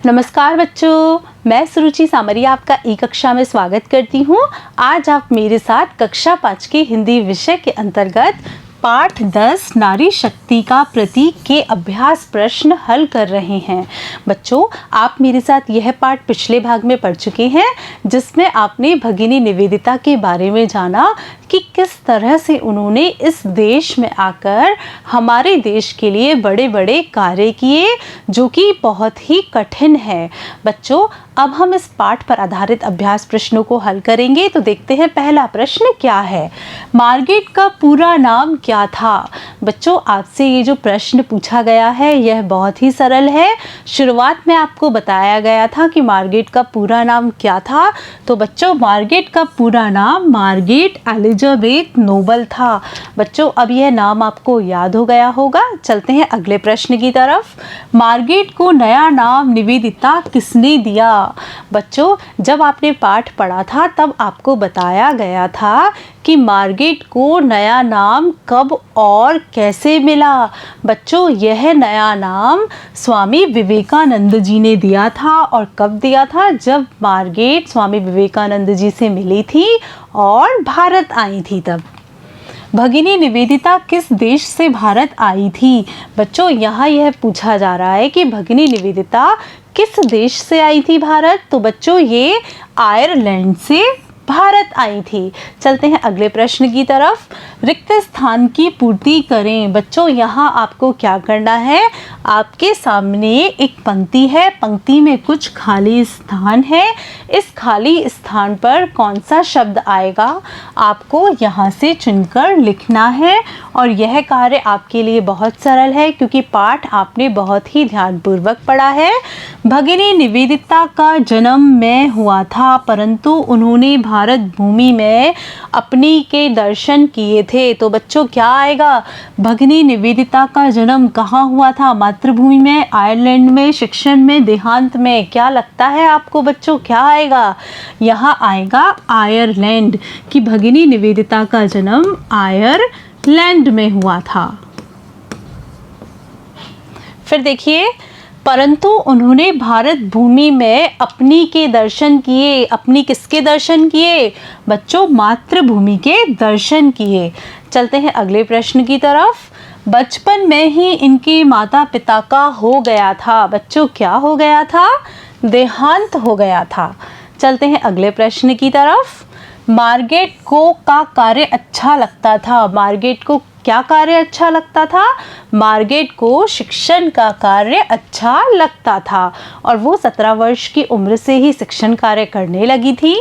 नमस्कार बच्चों, मैं सुरुचि सामरिया आपका ई कक्षा में स्वागत करती हूँ। आज आप मेरे साथ कक्षा 5 के हिंदी विषय के अंतर्गत पाठ 10 नारी शक्ति का प्रतीक के अभ्यास प्रश्न हल कर रहे हैं। बच्चों, आप मेरे साथ यह पाठ पिछले भाग में पढ़ चुके हैं, जिसमें आपने भगिनी निवेदिता के बारे में जाना कि किस तरह से उन्होंने इस देश में आकर हमारे देश के लिए बड़े बड़े कार्य किए, जो कि बहुत ही कठिन है। बच्चों, अब हम इस पाठ पर आधारित अभ्यास प्रश्नों को हल करेंगे। तो देखते हैं पहला प्रश्न क्या है। मार्गरेट का पूरा नाम क्या था? बच्चों, आपसे ये जो प्रश्न पूछा गया है यह बहुत ही सरल है। शुरुआत में आपको बताया गया था कि मार्गरेट का पूरा नाम क्या था। तो बच्चों, मार्गरेट का पूरा नाम मार्गरेट एलिजाबेथ नोबल था। बच्चों, अब यह नाम आपको याद हो गया होगा। चलते हैं अगले प्रश्न की तरफ। मार्गरेट को नया नाम निवेदिता किसने दिया? बच्चों, जब आपने पाठ पढ़ा था तब आपको बताया गया था कि मार्गरेट को नया नाम कब और कैसे मिला। बच्चों, यह नया नाम स्वामी विवेकानंद जी ने दिया था। और कब दिया था? जब मार्गरेट स्वामी विवेकानंद जी से मिली थी और भारत आई थी तब। भगिनी निवेदिता किस देश से भारत आई थी? बच्चों, यहाँ यह पूछा जा रहा है कि भगिनी निवेदिता किस देश से आई थी भारत। तो बच्चों, ये आयरलैंड से भारत आई थी। चलते हैं अगले प्रश्न की तरफ। रिक्त स्थान की पूर्ति करें। बच्चों, यहाँ आपको क्या करना है? आपके सामने एक पंक्ति है, पंक्ति में कुछ खाली स्थान है। इस खाली स्थान पर कौन सा शब्द आएगा आपको यहाँ से चुनकर लिखना है। और यह कार्य आपके लिए बहुत सरल है, क्योंकि पाठ आपने बहुत ही ध्यानपूर्वक पढ़ा है। भगिनी निवेदिता का जन्म में हुआ था, परंतु उन्होंने भारत भूमि में अपनी के दर्शन किए थे। तो बच्चों, क्या आएगा? भगिनी निवेदिता का जन्म कहाँ हुआ था? मातृभूमि में, आयरलैंड में, शिक्षण में, देहांत में। क्या लगता है आपको बच्चों, क्या आएगा? यहाँ आएगा आयरलैंड, कि भगिनी निवेदिता का जन्म आयरलैंड में हुआ था। फिर देखिए, परंतु उन्होंने भारत भूमि में अपनी के दर्शन किए। अपनी किसके दर्शन किए? बच्चों, मातृभूमि के दर्शन किए। चलते हैं अगले प्रश्न की तरफ। बचपन में ही इनके माता पिता का हो गया था। बच्चों, क्या हो गया था? देहांत हो गया था। चलते हैं अगले प्रश्न की तरफ। मार्गरेट को का कार्य अच्छा लगता था। मार्गरेट को क्या कार्य अच्छा लगता था? मार्गरेट को शिक्षण का कार्य अच्छा लगता था, और वो 17 वर्ष की उम्र से ही शिक्षण कार्य करने लगी थी।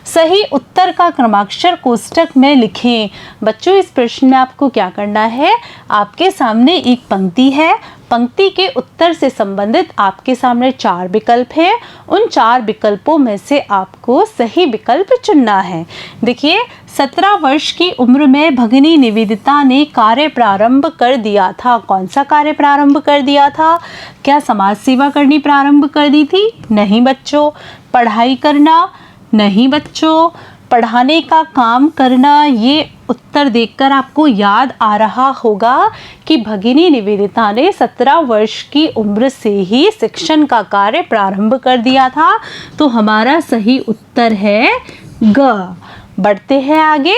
सही उत्तर का क्रमाक्षर कोष्टक में लिखें। बच्चों, इस प्रश्न में आपको क्या करना है? आपके सामने एक पंक्ति है, पंक्ति के उत्तर से संबंधित आपके सामने 4 विकल्प हैं। उन 4 विकल्पों में से आपको सही विकल्प चुनना है। देखिए, 17 वर्ष की उम्र में भगिनी निवेदिता ने कार्य प्रारंभ कर दिया था। कौन सा कार्य प्रारंभ कर दिया था? क्या समाज सेवा करनी प्रारंभ कर दी थी? नहीं बच्चों। पढ़ाई करना? नहीं बच्चों। पढ़ाने का काम करना? ये उत्तर देखकर आपको याद आ रहा होगा कि भगिनी निवेदिता ने 17 वर्ष की उम्र से ही शिक्षण का कार्य प्रारंभ कर दिया था। तो हमारा सही उत्तर है ग। बढ़ते हैं आगे।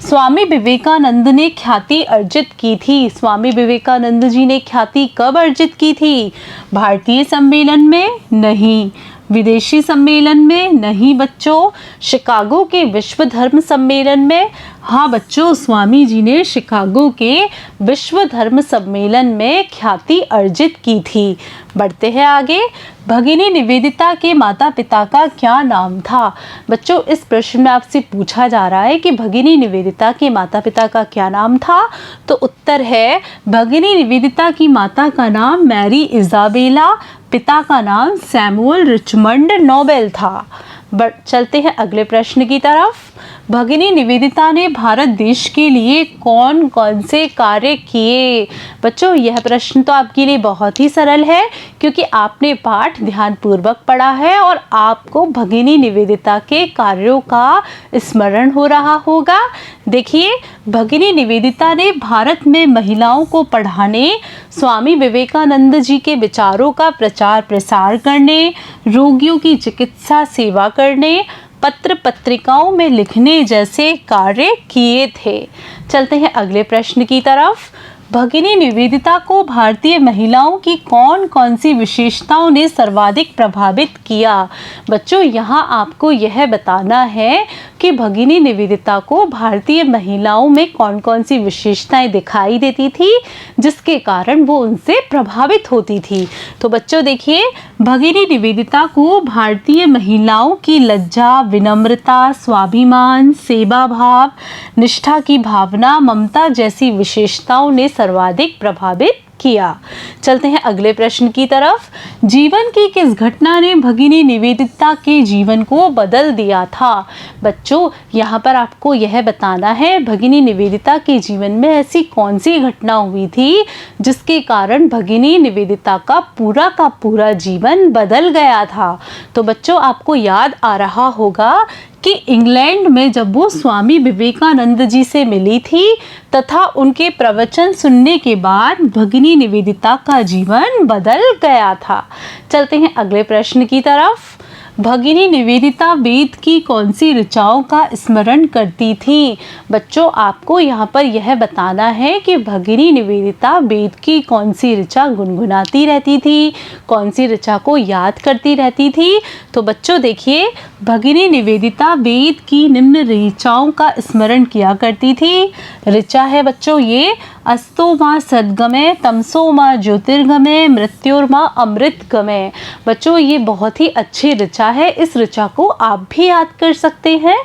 स्वामी विवेकानंद ने ख्याति अर्जित की थी। स्वामी विवेकानंद जी ने ख्याति कब अर्जित की थी? भारतीय सम्मेलन में? नहीं। विदेशी सम्मेलन में? नहीं बच्चों। शिकागो के विश्व धर्म सम्मेलन में? हाँ बच्चों, स्वामी जी ने शिकागो के विश्व धर्म सम्मेलन में ख्याति अर्जित की थी। बढ़ते हैं आगे। भगिनी निवेदिता के माता पिता का क्या नाम था? बच्चों, इस प्रश्न में आपसे पूछा जा रहा है कि भगिनी निवेदिता के माता पिता का क्या नाम था। तो उत्तर है, भगिनी निवेदिता की माता का नाम मैरी इजाबेला, पिता का नाम सैमुअल रिचमंड नोबेल था। चलते हैं अगले प्रश्न की तरफ। भगिनी निवेदिता ने भारत देश के लिए कौन कौन से कार्य किए? बच्चों यह प्रश्न तो आपके लिए बहुत ही सरल है, क्योंकि आपने पाठ ध्यानपूर्वक पढ़ा है और आपको भगिनी निवेदिता के कार्यों का स्मरण हो रहा होगा। देखिए, भगिनी निवेदिता ने भारत में महिलाओं को पढ़ाने, स्वामी विवेकानंद जी के विचारों का प्रचार प्रसार करने, रोगियों की चिकित्सा सेवा करने, पत्र पत्रिकाओं में लिखने जैसे कार्य किए थे। चलते हैं अगले प्रश्न की तरफ। भगिनी निवेदिता को भारतीय महिलाओं की कौन कौन सी विशेषताओं ने सर्वाधिक प्रभावित किया? बच्चों यहाँ आपको यह बताना है कि भगिनी निवेदिता को भारतीय महिलाओं में कौन कौन सी विशेषताएं दिखाई देती थी जिसके कारण वो उनसे प्रभावित होती थी। तो बच्चों देखिए, भगिनी निवेदिता को भारतीय महिलाओं की लज्जा, विनम्रता, स्वाभिमान, सेवा भाव, निष्ठा की भावना, ममता जैसी विशेषताओं ने सर्वाधिक प्रभावित किया। चलते हैं अगले प्रश्न की तरफ। जीवन की किस घटना ने भगिनी निवेदिता के जीवन को बदल दिया था? बच्चों यहाँ पर आपको यह बताना है भगिनी निवेदिता के जीवन में ऐसी कौन सी घटना हुई थी जिसके कारण भगिनी निवेदिता का पूरा जीवन बदल गया था। तो बच्चों आपको याद आ रहा होगा कि इंग्लैंड में जब वो स्वामी विवेकानंद जी से मिली थी तथा उनके प्रवचन सुनने के बाद भगिनी निवेदिता का जीवन बदल गया था। चलते हैं अगले प्रश्न की तरफ। भगिनी निवेदिता वेद की कौन सी ऋचाओं का स्मरण करती थी? बच्चों आपको यहाँ पर यह बताना है कि भगिनी निवेदिता वेद की कौन सी ऋचा गुनगुनाती रहती थी, कौन सी ऋचा को याद करती रहती थी। तो बच्चों देखिए, भगिनी निवेदिता वेद की निम्न ऋचाओं का स्मरण किया करती थी। ऋचा है बच्चों ये, अस्तो माँ सद्गमय, तमसो माँ ज्योतिर्गमय, मृत्योर्माँ अमृतगमय। बच्चों ये बहुत ही अच्छी ऋचा है, इस ऋचा को आप भी याद कर सकते हैं।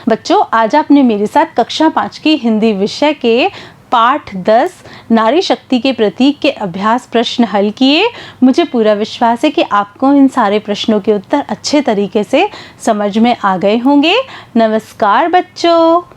बच्चों आज आपने मेरे साथ कक्षा 5 की हिंदी विषय के पाठ 10 नारी शक्ति के प्रतीक के अभ्यास प्रश्न हल किए। मुझे पूरा विश्वास है कि आपको इन सारे प्रश्नों के उत्तर अच्छे तरीके से समझ में आ गए होंगे। नमस्कार बच्चों।